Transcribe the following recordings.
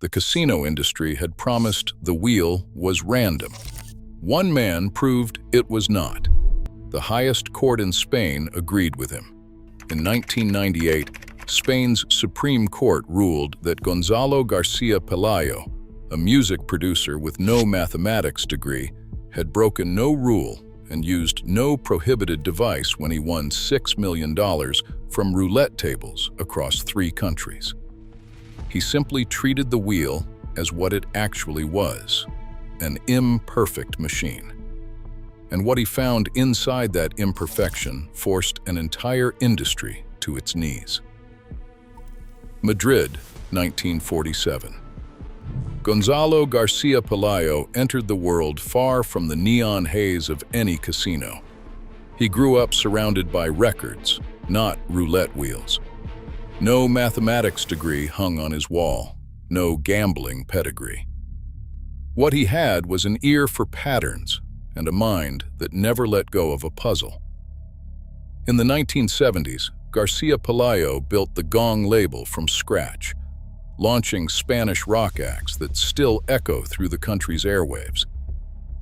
The casino industry had promised the wheel was random. One man proved it was not. The highest court in Spain agreed with him. In 1998, Spain's Supreme Court ruled that Gonzalo Garcia-Pelayo, a music producer with no mathematics degree, had broken no rule and used no prohibited device when he won $6 million from roulette tables across 3 countries. He simply treated the wheel as what it actually was, an imperfect machine. And what he found inside that imperfection forced an entire industry to its knees. Madrid, 1947. Gonzalo Garcia-Pelayo entered the world far from the neon haze of any casino. He grew up surrounded by records, not roulette wheels. No mathematics degree hung on his wall, no gambling pedigree. What he had was an ear for patterns and a mind that never let go of a puzzle. In the 1970s, Garcia-Pelayo built the Gong label from scratch, launching Spanish rock acts that still echo through the country's airwaves.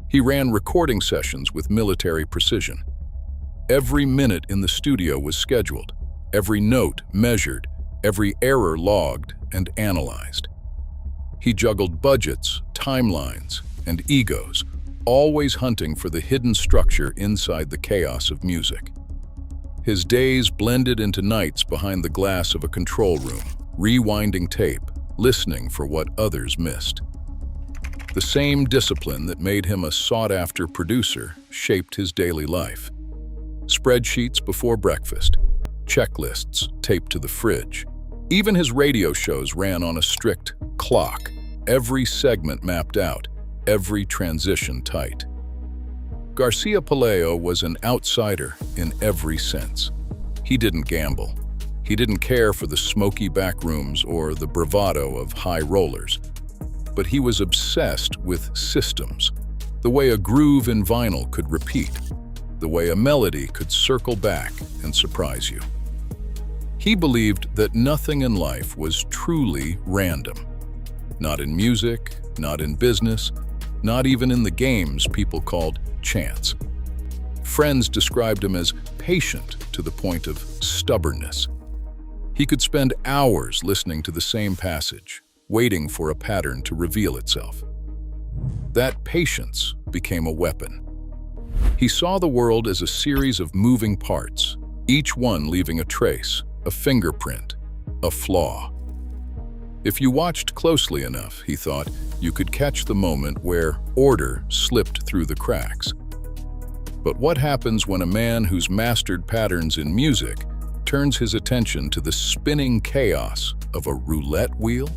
He ran recording sessions with military precision. Every minute in the studio was scheduled, every note measured, every error logged and analyzed. He juggled budgets, timelines, and egos, always hunting for the hidden structure inside the chaos of music. His days blended into nights behind the glass of a control room, rewinding tape, listening for what others missed. The same discipline that made him a sought-after producer shaped his daily life. Spreadsheets before breakfast, checklists taped to the fridge. Even his radio shows ran on a strict clock, every segment mapped out, every transition tight. Garcia-Pelayo was an outsider in every sense. He didn't gamble. He didn't care for the smoky back rooms or the bravado of high rollers. But he was obsessed with systems, the way a groove in vinyl could repeat, the way a melody could circle back and surprise you. He believed that nothing in life was truly random. Not in music, not in business, not even in the games people called chance. Friends described him as patient to the point of stubbornness. He could spend hours listening to the same passage, waiting for a pattern to reveal itself. That patience became a weapon. He saw the world as a series of moving parts, each one leaving a trace, a fingerprint, a flaw. If you watched closely enough, he thought, you could catch the moment where order slipped through the cracks. But what happens when a man who's mastered patterns in music turns his attention to the spinning chaos of a roulette wheel?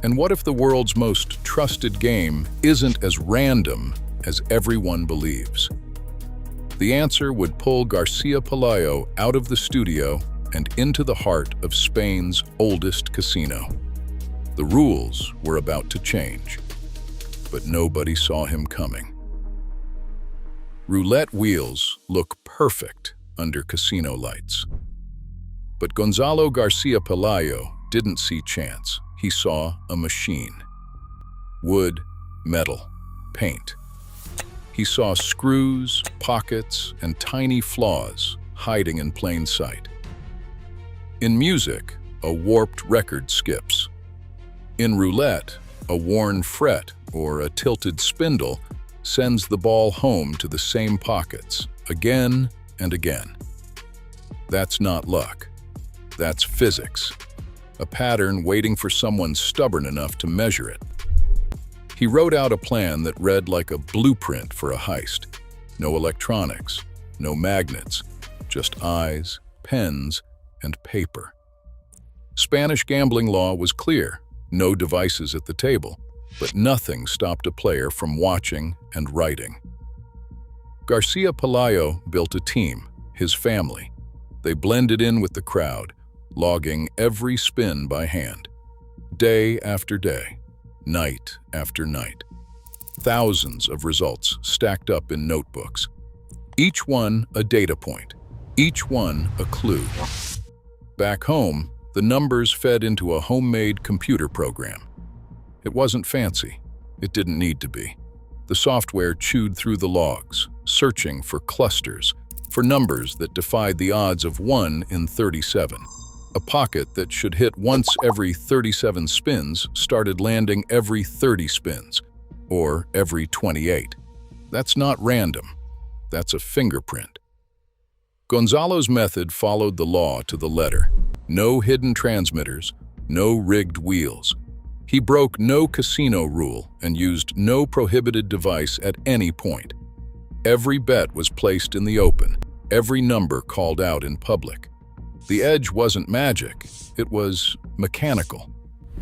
And what if the world's most trusted game isn't as random as everyone believes? The answer would pull Garcia-Pelayo out of the studio and into the heart of Spain's oldest casino. The rules were about to change, but nobody saw him coming. Roulette wheels look perfect under casino lights. But Gonzalo Garcia-Pelayo didn't see chance. He saw a machine. Wood, metal, paint. He saw screws, pockets, and tiny flaws hiding in plain sight. In music, a warped record skips. In roulette, a worn fret or a tilted spindle sends the ball home to the same pockets, again and again. That's not luck. That's physics. A pattern waiting for someone stubborn enough to measure it. He wrote out a plan that read like a blueprint for a heist. No electronics, no magnets, just eyes, pens, and paper. Spanish gambling law was clear, no devices at the table, but nothing stopped a player from watching and writing. Garcia-Pelayo built a team, his family. They blended in with the crowd, logging every spin by hand. Day after day, night after night. Thousands of results stacked up in notebooks. Each one a data point, each one a clue. Back home, the numbers fed into a homemade computer program. It wasn't fancy. It didn't need to be. The software chewed through the logs, searching for clusters, for numbers that defied the odds of 1 in 37. A pocket that should hit once every 37 spins started landing every 30 spins, or every 28. That's not random. That's a fingerprint. Gonzalo's method followed the law to the letter. No hidden transmitters, no rigged wheels. He broke no casino rule and used no prohibited device at any point. Every bet was placed in the open, every number called out in public. The edge wasn't magic, it was mechanical.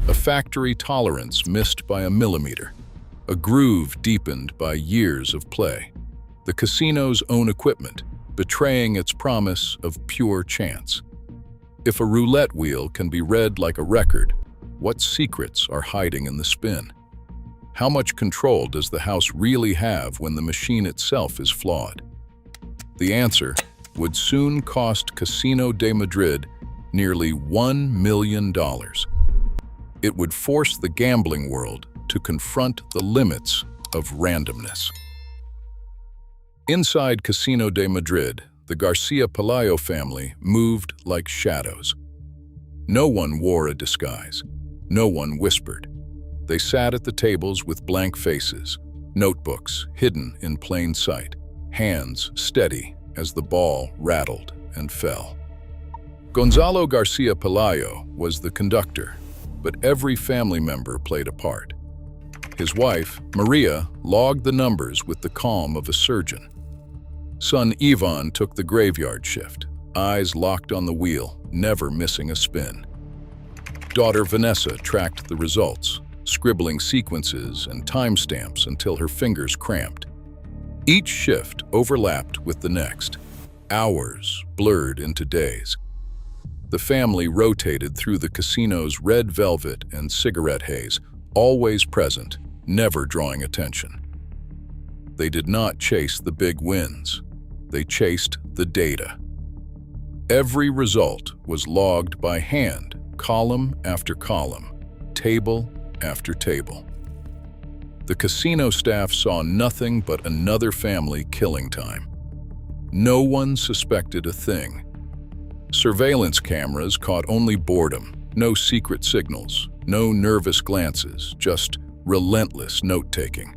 A factory tolerance missed by a millimeter. A groove deepened by years of play. The casino's own equipment, betraying its promise of pure chance. If a roulette wheel can be read like a record, what secrets are hiding in the spin? How much control does the house really have when the machine itself is flawed? The answer would soon cost Casino de Madrid nearly $1 million. It would force the gambling world to confront the limits of randomness. Inside Casino de Madrid, the Garcia-Pelayo family moved like shadows. No one wore a disguise. No one whispered. They sat at the tables with blank faces, notebooks hidden in plain sight, hands steady as the ball rattled and fell. Gonzalo Garcia-Pelayo was the conductor, but every family member played a part. His wife, Maria, logged the numbers with the calm of a surgeon. Son Ivan took the graveyard shift, eyes locked on the wheel, never missing a spin. Daughter Vanessa tracked the results, scribbling sequences and timestamps until her fingers cramped. Each shift overlapped with the next. Hours blurred into days. The family rotated through the casino's red velvet and cigarette haze, always present, never drawing attention. They did not chase the big wins. They chased the data. Every result was logged by hand, column after column, table after table. The casino staff saw nothing but another family killing time. No one suspected a thing. Surveillance cameras caught only boredom, no secret signals, no nervous glances, just relentless note-taking.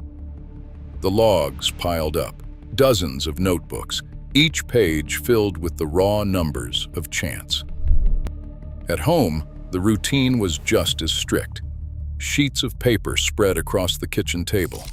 The logs piled up, dozens of notebooks, each page filled with the raw numbers of chance. At home, the routine was just as strict. Sheets of paper spread across the kitchen table.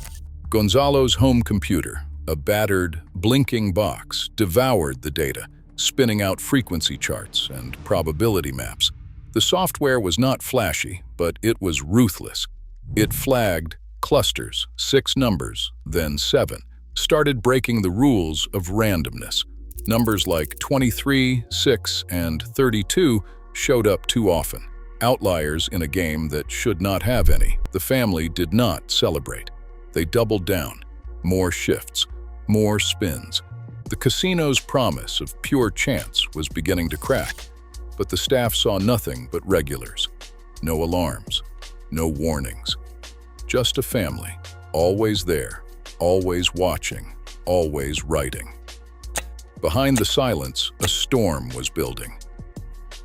Gonzalo's home computer, a battered, blinking box, devoured the data, spinning out frequency charts and probability maps. The software was not flashy, but it was ruthless. It flagged clusters, 6 numbers, then 7, started breaking the rules of randomness. Numbers like 23, 6, and 32 showed up too often, outliers in a game that should not have any. The family did not celebrate. They doubled down. More shifts, more spins. The casino's promise of pure chance was beginning to crack, but the staff saw nothing but regulars. No alarms, no warnings. Just a family, always there, always watching, always writing. Behind the silence, a storm was building.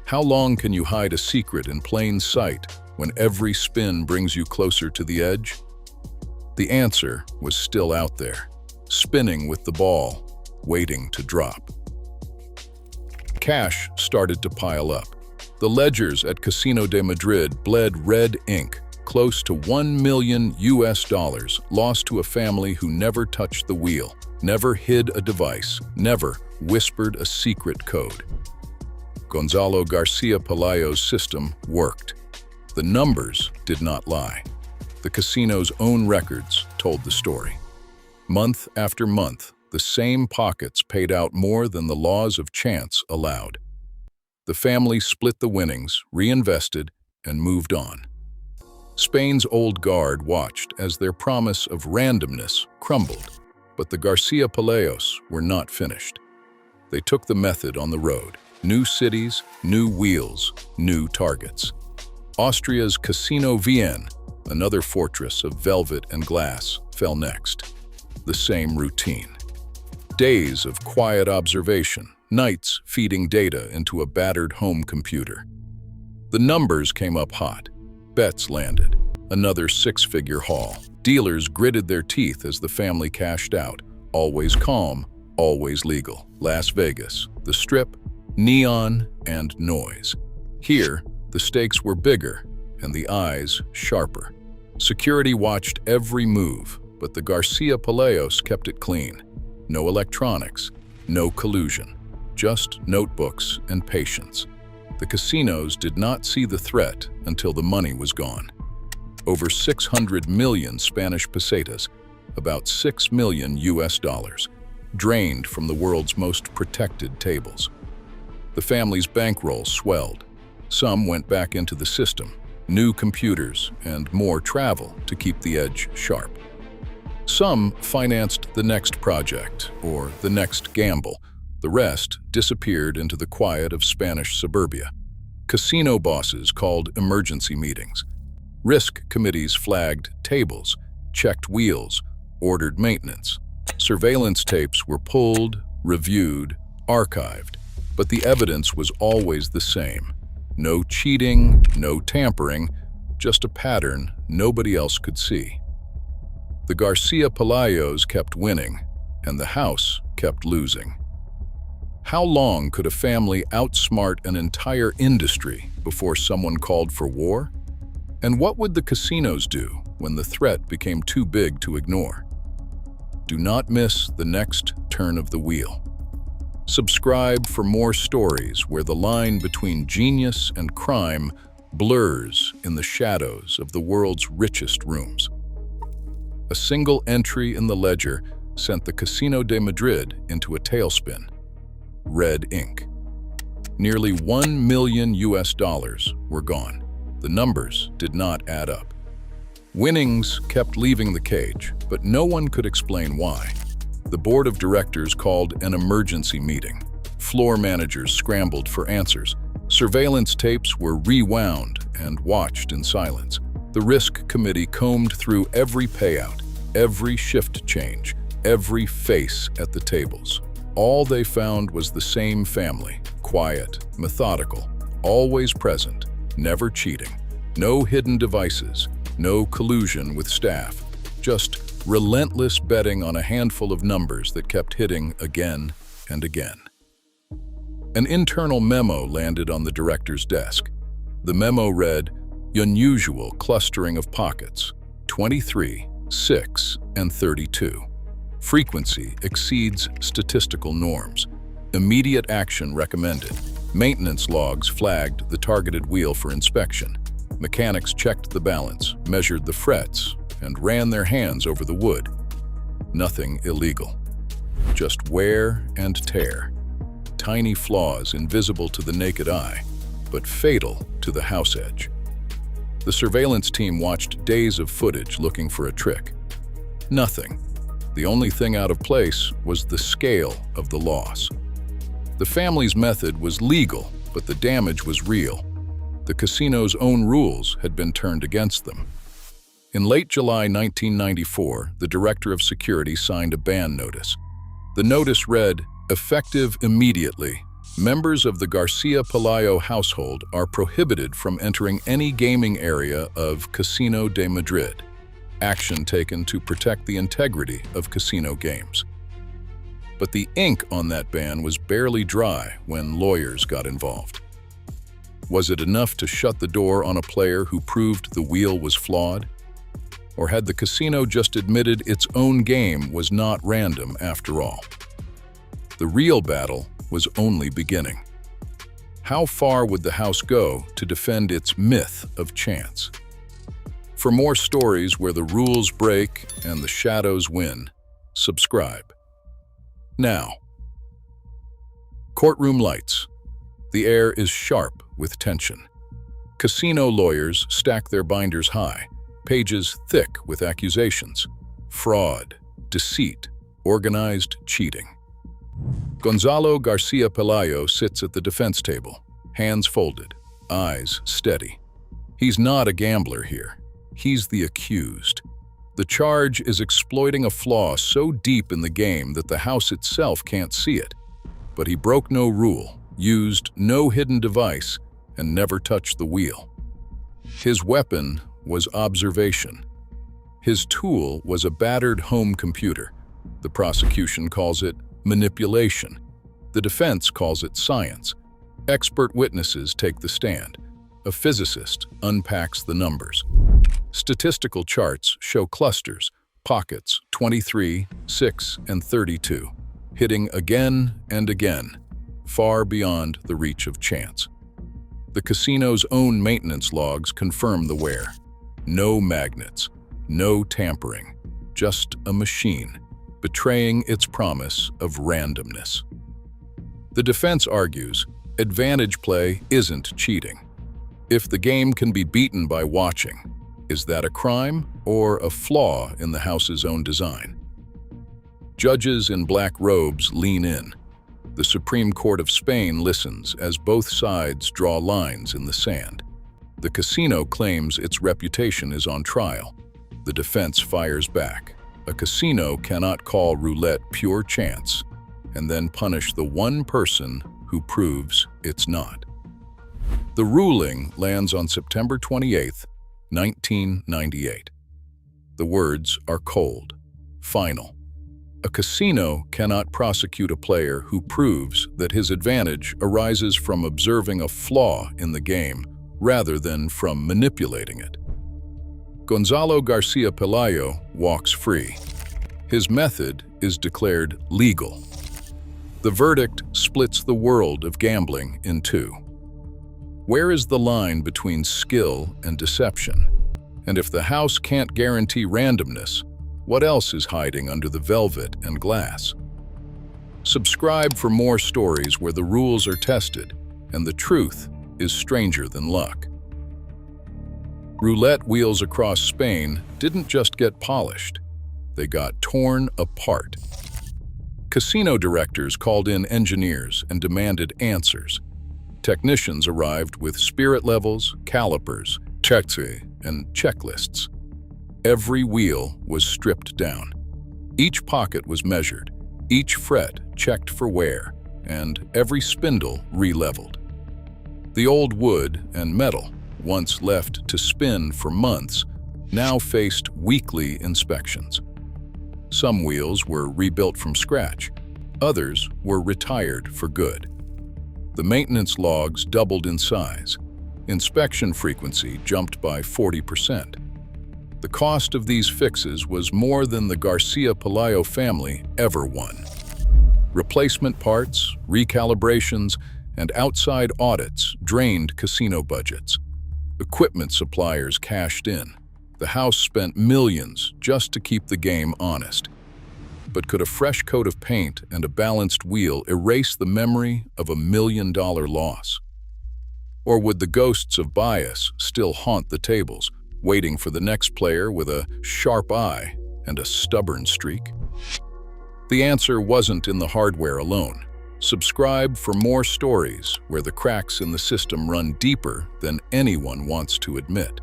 How long can you hide a secret in plain sight when every spin brings you closer to the edge? The answer was still out there, spinning with the ball, waiting to drop. Cash started to pile up. The ledgers at Casino de Madrid bled red ink, close to $1 million lost to a family who never touched the wheel, never hid a device, never whispered a secret code. Gonzalo Garcia-Pelayo's system worked. The numbers did not lie. The casino's own records told the story. Month after month, the same pockets paid out more than the laws of chance allowed. The family split the winnings, reinvested, and moved on. Spain's old guard watched as their promise of randomness crumbled, but the Garcia-Pelayos were not finished. They took the method on the road. New cities, new wheels, new targets. Austria's Casino Vienne, Another fortress of velvet and glass fell next. The same routine. Days of quiet observation, nights feeding data into a battered home computer. The numbers came up hot. Bets landed. Another six-figure haul. Dealers gritted their teeth as the family cashed out. Always calm, always legal. Las Vegas, the Strip, neon and noise. Here, the stakes were bigger and the eyes sharper. Security watched every move, but the Garcia-Pelayo kept it clean. No electronics, no collusion, just notebooks and patience. The casinos did not see the threat until the money was gone. Over 600 million Spanish pesetas, about $6 million US, drained from the world's most protected tables. The family's bankroll swelled. Some went back into the system, new computers and more travel to keep the edge sharp. Some financed the next project or the next gamble. The rest disappeared into the quiet of Spanish suburbia. Casino bosses called emergency meetings. Risk committees flagged tables, checked wheels, ordered maintenance. Surveillance tapes were pulled, reviewed, archived, but the evidence was always the same. No cheating, no tampering, just a pattern nobody else could see. The Garcia-Pelayos kept winning, and the house kept losing. How long could a family outsmart an entire industry before someone called for war? And what would the casinos do when the threat became too big to ignore? Do not miss the next turn of the wheel. Subscribe for more stories where the line between genius and crime blurs in the shadows of the world's richest rooms. A single entry in the ledger sent the Casino de Madrid into a tailspin. Red ink. Nearly $1 million US were gone. The numbers did not add up. Winnings kept leaving the cage, but no one could explain why. The board of directors called an emergency meeting. Floor managers scrambled for answers. Surveillance tapes were rewound and watched in silence. The risk committee combed through every payout, every shift change, every face at the tables. All they found was the same family, quiet, methodical, always present, never cheating. No hidden devices, no collusion with staff, just relentless betting on a handful of numbers that kept hitting again and again. An internal memo landed on the director's desk. The memo read, "Unusual clustering of pockets, 23, 6, and 32. Frequency exceeds statistical norms. Immediate action recommended. Maintenance logs flagged the targeted wheel for inspection. Mechanics checked the balance, measured the frets, and ran their hands over the wood. Nothing illegal. Just wear and tear. Tiny flaws invisible to the naked eye, but fatal to the house edge." The surveillance team watched days of footage looking for a trick. Nothing. The only thing out of place was the scale of the loss. The family's method was legal, but the damage was real. The casino's own rules had been turned against them. In late July 1994, the director of security signed a ban notice. The notice read, "Effective immediately. Members of the Garcia-Pelayo household are prohibited from entering any gaming area of Casino de Madrid. Action taken to protect the integrity of casino games." But the ink on that ban was barely dry when lawyers got involved. Was it enough to shut the door on a player who proved the wheel was flawed? Or had the casino just admitted its own game was not random after all? The real battle was only beginning. How far would the house go to defend its myth of chance? For more stories where the rules break and the shadows win, subscribe. Now. Courtroom lights. The air is sharp with tension. Casino lawyers stack their binders high, pages thick with accusations. Fraud, deceit, organized cheating. Gonzalo Garcia-Pelayo sits at the defense table, hands folded, eyes steady. He's not a gambler here. He's the accused. The charge is exploiting a flaw so deep in the game that the house itself can't see it. But he broke no rule, used no hidden device, and never touched the wheel. His weapon was observation. His tool was a battered home computer. The prosecution calls it manipulation. The defense calls it science. Expert witnesses take the stand. A physicist unpacks the numbers. Statistical charts show clusters, pockets 23, 6, and 32, hitting again and again, far beyond the reach of chance. The casino's own maintenance logs confirm the wear. No magnets, no tampering, just a machine, betraying its promise of randomness. The defense argues, advantage play isn't cheating. If the game can be beaten by watching, is that a crime or a flaw in the house's own design? Judges in black robes lean in. The Supreme Court of Spain listens as both sides draw lines in the sand. The casino claims its reputation is on trial. The defense fires back. A casino cannot call roulette pure chance and then punish the one person who proves it's not. The ruling lands on September 28, 1998. The words are cold, final. A casino cannot prosecute a player who proves that his advantage arises from observing a flaw in the game rather than from manipulating it. Gonzalo Garcia-Pelayo walks free. His method is declared legal. The verdict splits the world of gambling in two. Where is the line between skill and deception? And if the house can't guarantee randomness, what else is hiding under the velvet and glass? Subscribe for more stories where the rules are tested and the truth is stranger than luck. Roulette wheels across Spain didn't just get polished, they got torn apart. Casino directors called in engineers and demanded answers. Technicians arrived with spirit levels, calipers, checks, and checklists. Every wheel was stripped down. Each pocket was measured, each fret checked for wear, and every spindle re-leveled. The old wood and metal, once left to spin for months, now faced weekly inspections. Some wheels were rebuilt from scratch, others were retired for good. The maintenance logs doubled in size. Inspection frequency jumped by 40%. The cost of these fixes was more than the Garcia-Pelayo family ever won. Replacement parts, recalibrations, and outside audits drained casino budgets. Equipment suppliers cashed in. The house spent millions just to keep the game honest. But could a fresh coat of paint and a balanced wheel erase the memory of $1 million loss? Or would the ghosts of bias still haunt the tables, waiting for the next player with a sharp eye and a stubborn streak? The answer wasn't in the hardware alone. Subscribe for more stories where the cracks in the system run deeper than anyone wants to admit.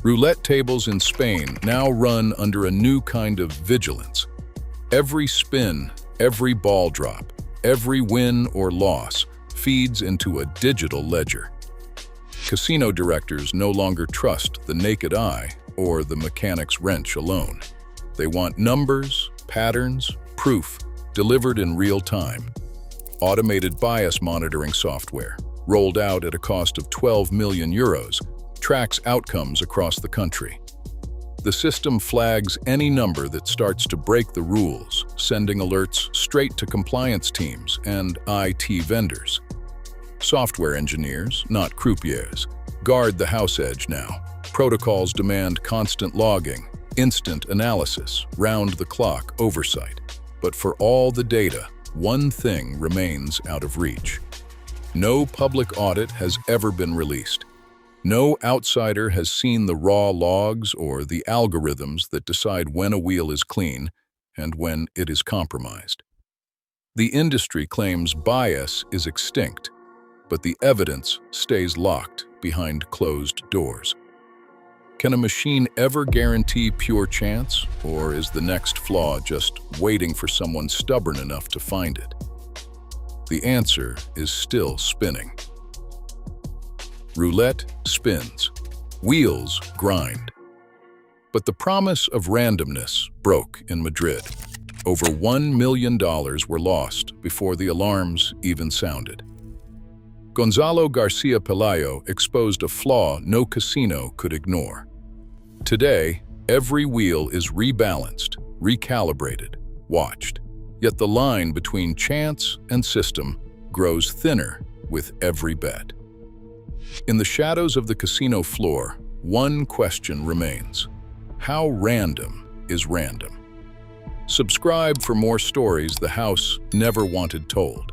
Roulette tables in Spain now run under a new kind of vigilance. Every spin, every ball drop, every win or loss feeds into a digital ledger. Casino directors no longer trust the naked eye or the mechanic's wrench alone. They want numbers, patterns, proof, delivered in real time. Automated bias monitoring software, rolled out at a cost of 12 million euros, tracks outcomes across the country. The system flags any number that starts to break the rules, sending alerts straight to compliance teams and IT vendors. Software engineers, not croupiers, guard the house edge now. Protocols demand constant logging, instant analysis, round-the-clock oversight. But for all the data, one thing remains out of reach. No public audit has ever been released. No outsider has seen the raw logs or the algorithms that decide when a wheel is clean and when it is compromised. The industry claims bias is extinct, but the evidence stays locked behind closed doors. Can a machine ever guarantee pure chance, or is the next flaw just waiting for someone stubborn enough to find it? The answer is still spinning. Roulette spins. Wheels grind. But the promise of randomness broke in Madrid. Over $1 million were lost before the alarms even sounded. Gonzalo Garcia-Pelayo exposed a flaw no casino could ignore. Today, every wheel is rebalanced, recalibrated, watched. Yet the line between chance and system grows thinner with every bet. In the shadows of the casino floor, one question remains: how random is random? Subscribe for more stories the house never wanted told.